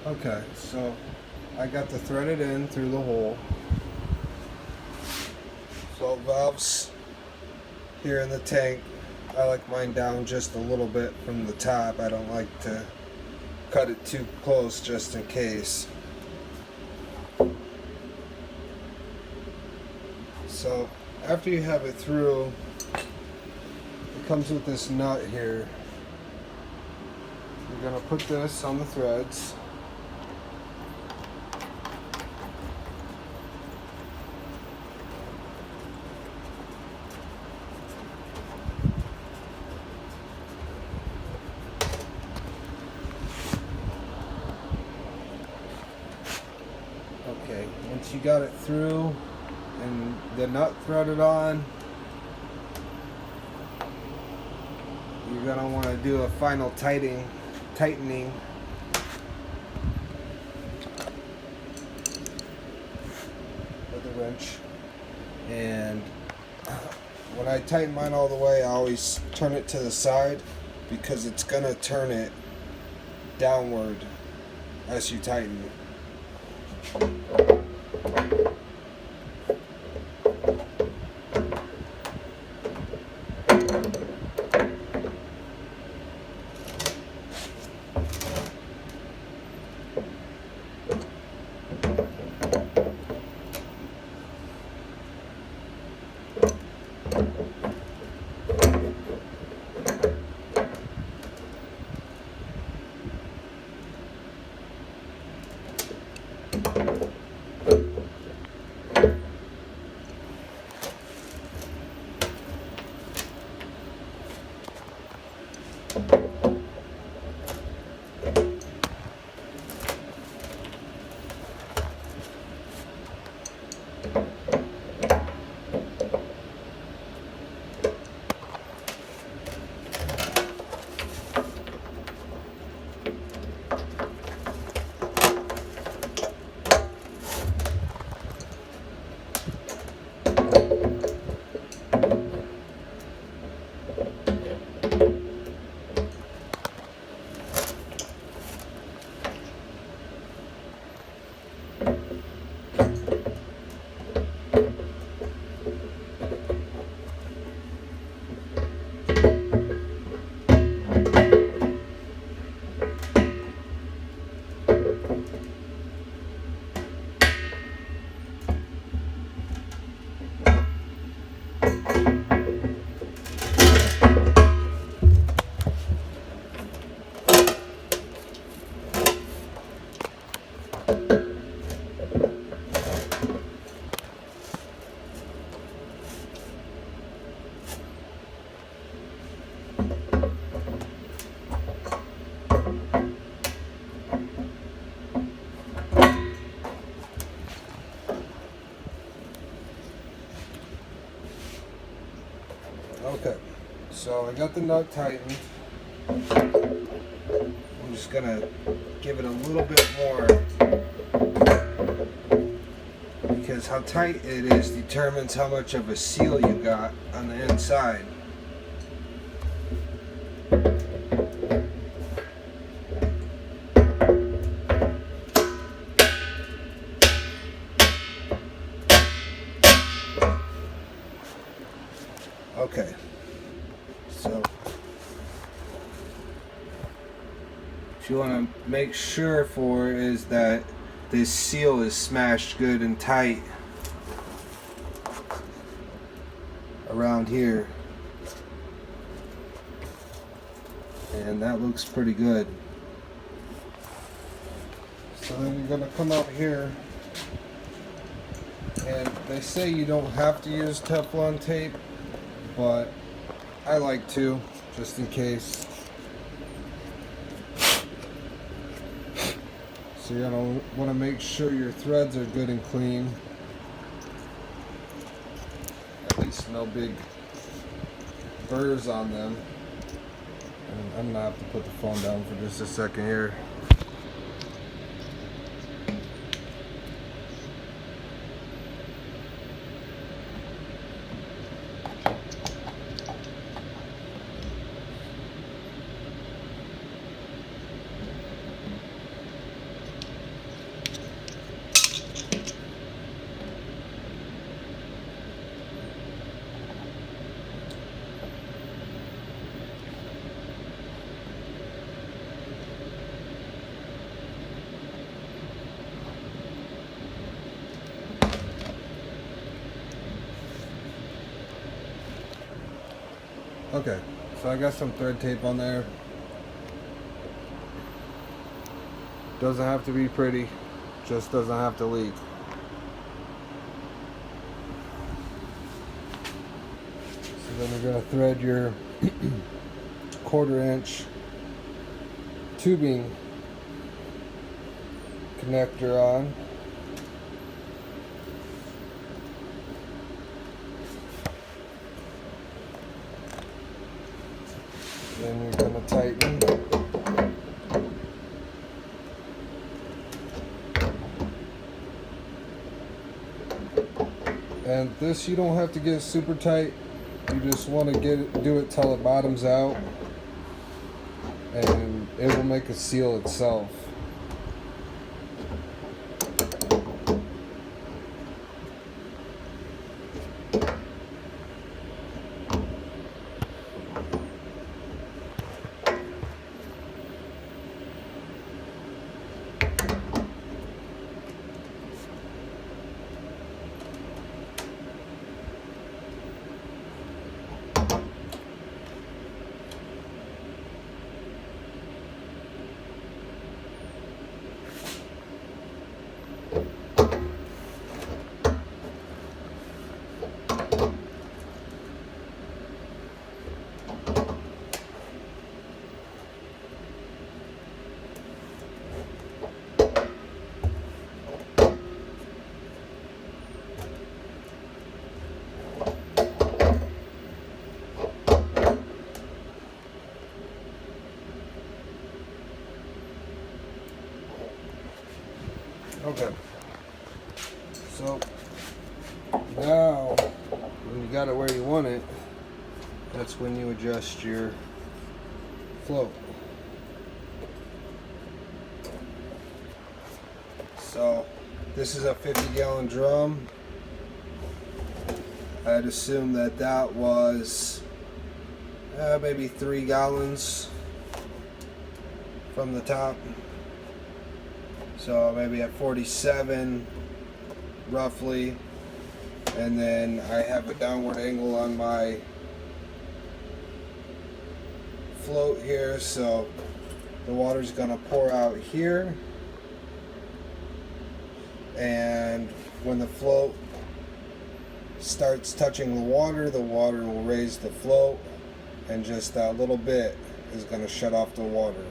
Okay, so I got the threaded in through the hole. So valves here in the tank, I like mine down just a little bit from the top. I don't like to cut it too close just in case. So after you have it through, it comes with this nut here. You're going to put this on the threads. Okay, once you got it through and the nut threaded on, you're going to want to do a final tightening with a wrench. And when I tighten mine all the way, I always turn it to the side because it's going to turn it downward as you tighten it. Okay, so I got the nut tightened. I'm just gonna give it a little bit more because how tight it is determines how much of a seal you got on the inside. Okay, so what you want to make sure for is that this seal is smashed good and tight around here, and that looks pretty good. So then you're going to come out here, and they say you don't have to use Teflon tape, but I like to, just in case. So you're going to want to make sure your threads are good and clean. At least no big burrs on them. And I'm going to have to put the phone down for just a second here. Okay, so I got some thread tape on there. Doesn't have to be pretty, just doesn't have to leak. So then we're going to thread your 1/4 inch tubing connector on. Then you're going to tighten. And this, you don't have to get super tight. You just want to do it till it bottoms out, and it will make a seal itself. Okay, so now when you got it where you want it, that's when you adjust your float. So this is a 50-gallon drum. I'd assume that that was maybe 3 gallons from the top. So maybe at 47 roughly, and then I have a downward angle on my float here, so the water's gonna pour out here, and when the float starts touching the water will raise the float, and just that little bit is gonna shut off the water.